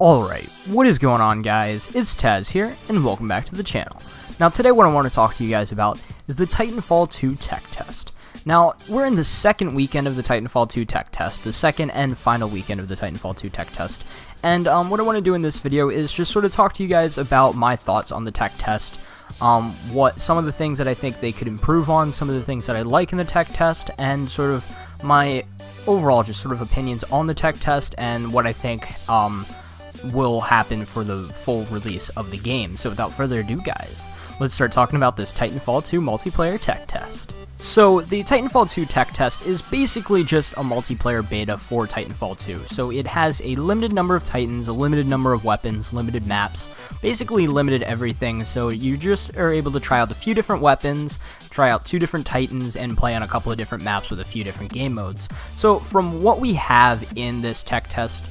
Alright, what is going on, guys? It's Tazz here, and welcome back to the channel. Now today what I want to talk to you guys about is the Titanfall 2 tech test. Now, we're in the second weekend of the Titanfall 2 tech test, the second and final weekend of the Titanfall 2 tech test, and what I want to do in this video is just sort of talk to you guys about my thoughts on the tech test, what some of the things that I think they could improve on, some of the things that I like in the tech test, and sort of my overall just sort of opinions on the tech test and what I think will happen for the full release of the game. So without further ado, guys, let's start talking about this Titanfall 2 multiplayer tech test. So the Titanfall 2 tech test is basically just a multiplayer beta for Titanfall 2. So it has a limited number of Titans, a limited number of weapons, limited maps, basically limited everything. So you just are able to try out a few different weapons, try out 2 different Titans, and play on a couple of different maps with a few different game modes. So from what we have in this tech test,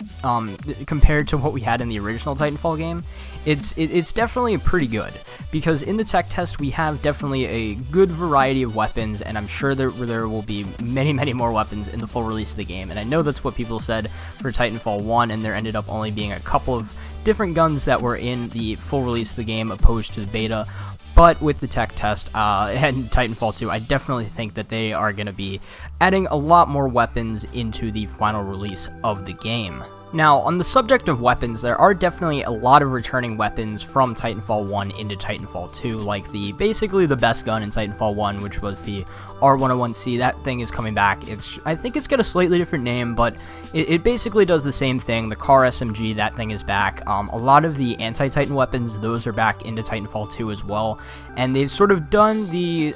compared to what we had in the original Titanfall game, it's definitely pretty good, because in the tech test we have definitely a good variety of weapons, and I'm sure there will be many more weapons in the full release of the game. And I know that's what people said for Titanfall 1, and there ended up only being a couple of different guns that were in the full release of the game opposed to the beta. But with the tech test and Titanfall 2, I definitely think that they are going to be adding a lot more weapons into the final release of the game. Now, on the subject of weapons, there are definitely a lot of returning weapons from Titanfall 1 into Titanfall 2, like basically the best gun in Titanfall 1, which was the R101C. That thing is coming back. I think it's got a slightly different name, but it basically does the same thing. The car SMG, that thing is back. A lot of the anti-Titan weapons, those are back into Titanfall 2 as well, and they've sort of done the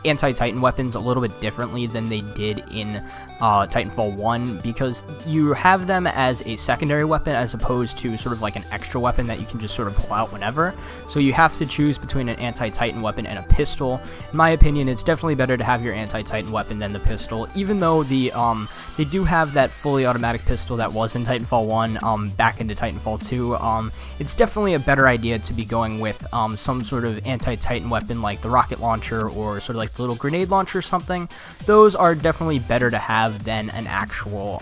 anti-Titan weapons a little bit differently than they did in Titanfall 1, because you have them as a secondary weapon as opposed to sort of like an extra weapon that you can just sort of pull out whenever. So you have to choose between an anti-Titan weapon and a pistol. In my opinion, it's definitely better to have your anti-Titan weapon than the pistol, even though they do have that fully automatic pistol that was in Titanfall 1 back into Titanfall 2. It's definitely a better idea to be going with some sort of anti-Titan weapon like the rocket launcher or sort of like the little grenade launcher or something. Those are definitely better to have than an actual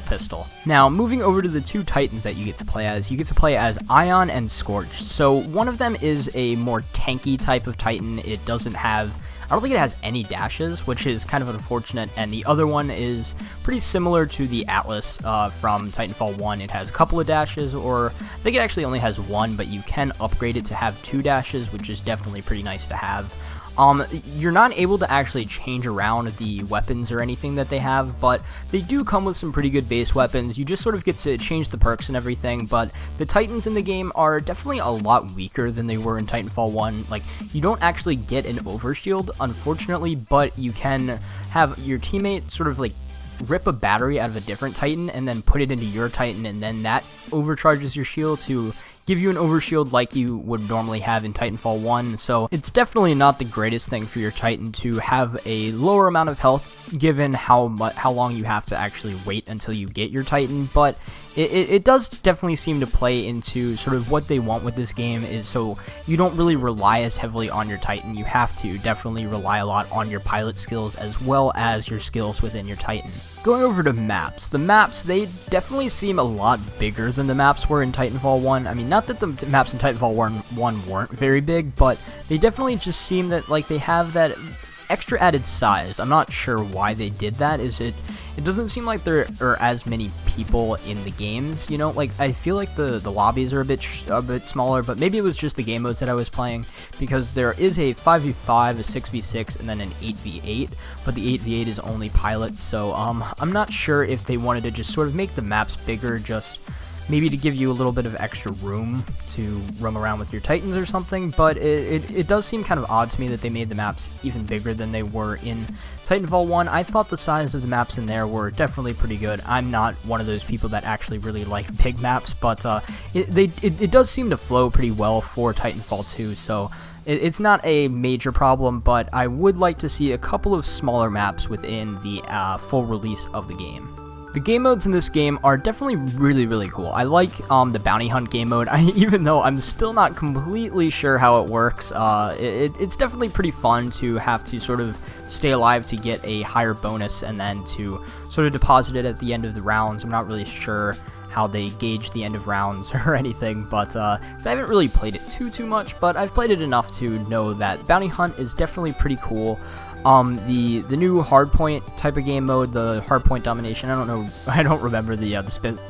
pistol. Now, moving over to the 2 Titans that you get to play as Ion and Scorch. So one of them is a more tanky type of Titan. I don't think it has any dashes, which is kind of unfortunate, and the other one is pretty similar to the Atlas from Titanfall 1. It has a couple of dashes, or I think it actually only has 1, but you can upgrade it to have 2 dashes, which is definitely pretty nice to have. You're not able to actually change around the weapons or anything that they have, but they do come with some pretty good base weapons. You just sort of get to change the perks and everything, but the Titans in the game are definitely a lot weaker than they were in Titanfall 1. Like, you don't actually get an overshield, unfortunately, but you can have your teammate sort of like rip a battery out of a different Titan and then put it into your Titan, and then that overcharges your shield to give you an overshield like you would normally have in Titanfall 1. So it's definitely not the greatest thing for your Titan to have a lower amount of health, given how long you have to actually wait until you get your Titan, but it does definitely seem to play into sort of what they want with this game, is so you don't really rely as heavily on your Titan. You have to definitely rely a lot on your pilot skills as well as your skills within your Titan. Going over to maps. The maps, they definitely seem a lot bigger than the maps were in Titanfall 1. I mean, not that the maps in Titanfall 1 weren't very big, but they definitely just seem that like they have that extra added size. I'm not sure why they did that. It doesn't seem like there are as many people in the games, you know? Like, I feel like the lobbies are a bit smaller, but maybe it was just the game modes that I was playing, because there is a 5v5, a 6v6, and then an 8v8, but the 8v8 is only pilot, so I'm not sure if they wanted to just sort of make the maps bigger, just maybe to give you a little bit of extra room to roam around with your Titans or something, but it does seem kind of odd to me that they made the maps even bigger than they were in Titanfall 1. I thought the size of the maps in there were definitely pretty good. I'm not one of those people that actually really like big maps, but it does seem to flow pretty well for Titanfall 2, so it's not a major problem, but I would like to see a couple of smaller maps within the full release of the game. The game modes in this game are definitely really cool. I like the bounty hunt game mode, even though I'm still not completely sure how it works. It's definitely pretty fun to have to sort of stay alive to get a higher bonus and then to sort of deposit it at the end of the rounds. I'm not really sure how they gauge the end of rounds or anything, but 'cause I haven't really played it too much, but I've played it enough to know that Bounty Hunt is definitely pretty cool. The new hardpoint type of game mode, the hardpoint domination, I don't remember the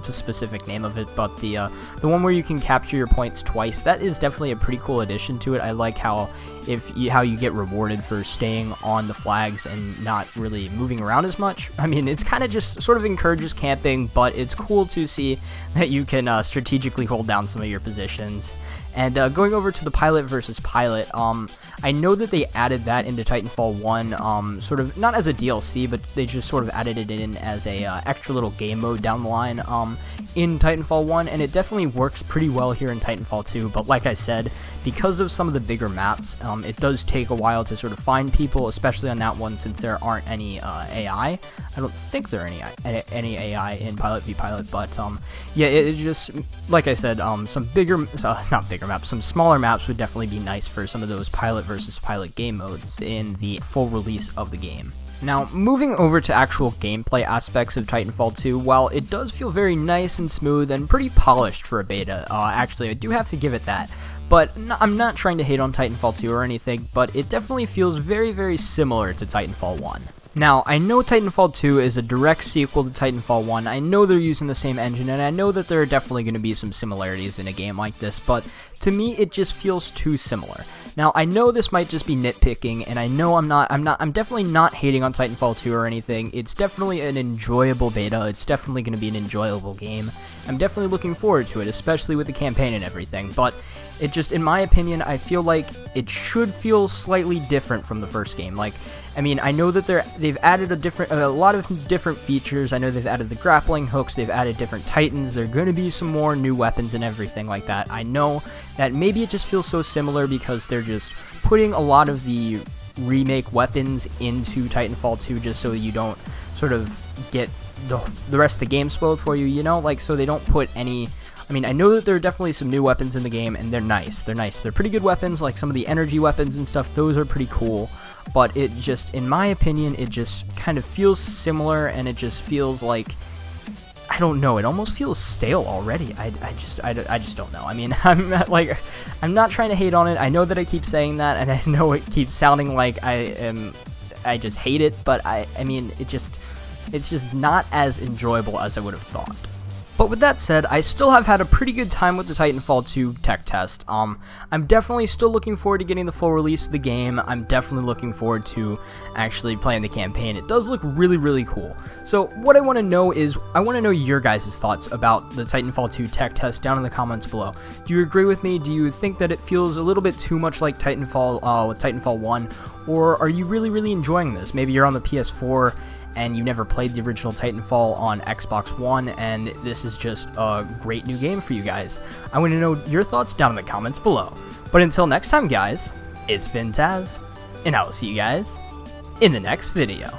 specific name of it, but the one where you can capture your points twice, that is definitely a pretty cool addition to it. I like how you get rewarded for staying on the flags and not really moving around as much. I mean, it's kind of just sort of encourages camping, but it's cool to see that you can strategically hold down some of your positions. And going over to the pilot versus pilot, I know that they added that into Titanfall 1, sort of not as a DLC, but they just sort of added it in as a extra little game mode down the line in Titanfall 1, and it definitely works pretty well here in Titanfall 2, but like I said, because of some of the bigger maps, it does take a while to sort of find people, especially on that one, since there aren't any AI. I don't think there are any AI in Pilot v Pilot, but yeah, it just, like I said, some some smaller maps would definitely be nice for some of those Pilot versus Pilot game modes in the full release of the game. Now, moving over to actual gameplay aspects of Titanfall 2, while it does feel very nice and smooth and pretty polished for a beta, actually, I do have to give it that. But I'm not trying to hate on Titanfall 2 or anything, but it definitely feels very similar to Titanfall 1. Now, I know Titanfall 2 is a direct sequel to Titanfall 1, I know they're using the same engine, and I know that there are definitely going to be some similarities in a game like this, but to me, it just feels too similar. Now, I know this might just be nitpicking, and I know I'm definitely not hating on Titanfall 2 or anything. It's definitely an enjoyable beta, it's definitely going to be an enjoyable game. I'm definitely looking forward to it, especially with the campaign and everything, but it just, in my opinion, I feel like it should feel slightly different from the first game. Like, I mean, I know that they've added a lot of different features. I know they've added the grappling hooks, they've added different titans, there are going to be some more new weapons and everything like that. I know that maybe it just feels so similar because they're just putting a lot of the remake weapons into Titanfall 2 just so you don't sort of get the rest of the game spoiled for you, you know? Like, so they don't put any... I mean, I know that there are definitely some new weapons in the game, and they're nice. They're pretty good weapons, like some of the energy weapons and stuff, those are pretty cool. But it just, in my opinion, it just kind of feels similar, and it just feels like, I don't know, it almost feels stale already. I just don't know. I mean, I'm not trying to hate on it. I know that I keep saying that, and I know it keeps sounding like I just hate it, but I mean, it's just not as enjoyable as I would have thought. But with that said, I still have had a pretty good time with the Titanfall 2 tech test. I'm definitely still looking forward to getting the full release of the game. I'm definitely looking forward to actually playing the campaign. It does look really cool. So what I want to know is, I want to know your guys' thoughts about the Titanfall 2 tech test down in the comments below. Do you agree with me? Do you think that it feels a little bit too much like Titanfall with Titanfall 1? Or are you really enjoying this? Maybe you're on the PS4 and you never played the original Titanfall on Xbox One, and this is just a great new game for you guys. I want to know your thoughts down in the comments below. But until next time, guys, it's been Tazz, and I will see you guys in the next video.